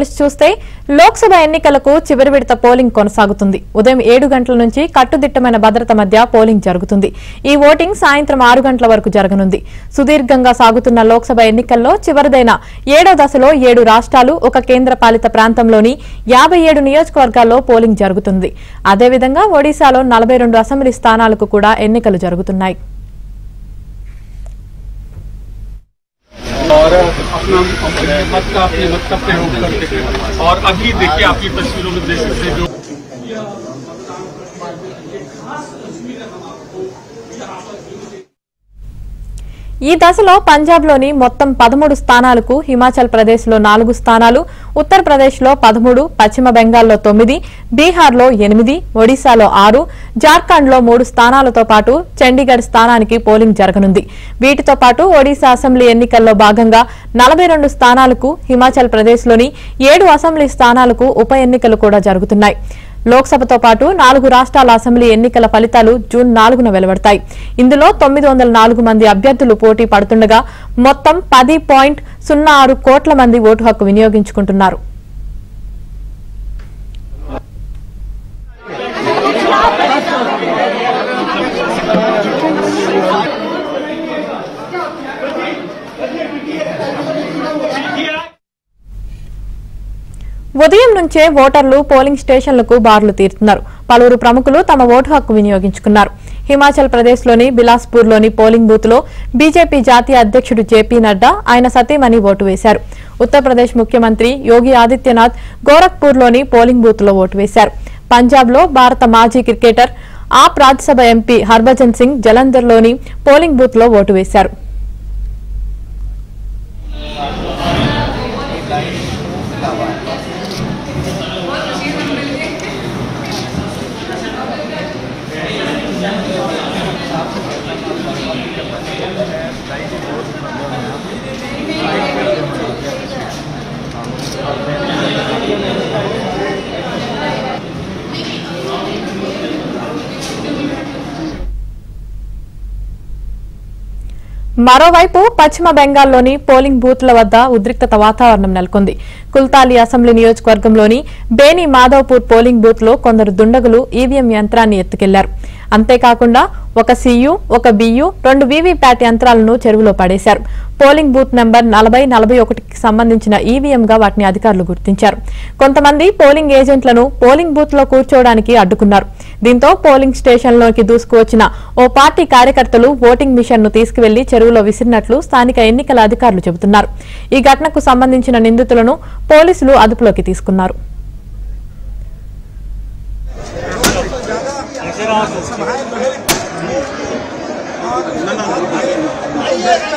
Details చూస్తే లోక్సభ ఎన్నికలకు చివరి విడత పోలింగ్ కొనసాగుతుంది. ఉదయం 7 గంటల నుంచి కట్టుదిట్టమైన భద్రత మధ్య పోలింగ్ జరుగుతుంది. ఈ ఓటింగ్ సాయంత్రం 6 గంటల వరకు జరగనుంది. సుదీర్ఘంగా సాగుతున్న లోక్సభ ఎన్నికల్లో చివరిదైన 7వ దశలో 7 రాష్ట్రాలు, ఒక కేంద్రపాలిత ప్రాంతంలోని 57 నియోజకవర్గాల్లో పోలింగ్ జరుగుతుంది. అదేవిధంగా ఒడిశాలో 42 అసెంబ్లీ స్థానాలకు కూడా ఎన్నికలు జరుగుతున్నాయి. और अपना मत का अपने मत का प्रयोग करते थे और अभी देखिए आपकी तस्वीरों में देख सकते हैं जो ఈ దశలో పంజాబ్లోని మొత్తం 13 స్థానాలకు, హిమాచల్ ప్రదేశ్లో 4 స్థానాలు, ఉత్తరప్రదేశ్లో 13, పశ్చిమ బెంగాల్లో 9, బీహార్లో 8, ఒడిశాలో 6, జార్ఖండ్లో 3 స్థానాలతో పాటు చండీగఢ్ స్థానానికి పోలింగ్ జరగనుంది. వీటితో పాటు ఒడిశా అసెంబ్లీ ఎన్నికల్లో భాగంగా 42 స్థానాలకు, హిమాచల్ ప్రదేశ్లోని 7 అసెంబ్లీ స్థానాలకు ఉప ఎన్నికలు కూడా జరుగుతున్నాయి. లోక్సభతో పాటు 4 రాష్ట్రాల అసెంబ్లీ ఎన్నికల ఫలితాలు జూన్ 4న వెలువడతాయి. ఇందులో 904 మంది అభ్యర్థులు పోటీ పడుతుండగా మొత్తం 10.06 కోట్ల మంది ఓటు హక్కు వినియోగించుకుంటున్నారు. ఉదయం నుంచే ఓటర్లు పోలింగ్ స్టేషన్లకు బారులు తీరుతున్నారు. పలువురు ప్రముఖులు తమ ఓటు హక్కు వినియోగించుకున్నారు. హిమాచల్ ప్రదేశ్లోని బిలాస్పూర్లోని పోలింగ్ బూత్ లో బీజేపీ జాతీయ అధ్యక్షుడు జేపీ నడ్డా, ఆయన సతీమణి ఓటు వేశారు. ఉత్తరప్రదేశ్ ముఖ్యమంత్రి యోగి ఆదిత్యనాథ్ గోరఖ్పూర్లోని పోలింగ్ బూత్ లో ఓటు వేశారు. పంజాబ్లో భారత మాజీ క్రికెటర్, ఆప్ రాజ్యసభ ఎంపీ హర్భజన్ సింగ్ జలంధర్లోని పోలింగ్ బూత్ లో ఓటు వేశారు. మరోవైపు పశ్చిమ బెంగాల్లోని పోలింగ్ బూత్ల వద్ద ఉద్రిక్తత వాతావరణం నెలకొంది. కుల్తాలి అసెంబ్లీ నియోజకవర్గంలోని బేని మాధవ్పూర్ పోలింగ్ బూత్ లో కొందరు దుండగులు ఈవీఎం యంత్రాన్ని ఎత్తుకెళ్లారు. అంతేకాకుండా ఒక సీయూ, ఒక బియూ, 2 వీవీప్యాట్ యంత్రాలను చెరువులో పడేశారు. పోలింగ్ బూత్ నెంబర్ 4041కి సంబంధించిన ఈవీఎంగా వాటిని అధికారులు గుర్తించారు. కొంతమంది పోలింగ్ ఏజెంట్లను పోలింగ్ బూత్ లో కూర్చోవడానికి అడ్డుకున్నారు. దీంతో పోలింగ్ స్టేషన్లోకి దూసుకువచ్చిన ఓ పార్టీ కార్యకర్తలు ఓటింగ్ మిషన్ ను తీసుకువెళ్లి చెరువులో విసిరినట్లు స్థానిక ఎన్నికల అధికారులు చెబుతున్నారు. ఈ ఘటనకు సంబంధించిన నిందితులను పోలీసులు అదుపులోకి తీసుకున్నారు. No.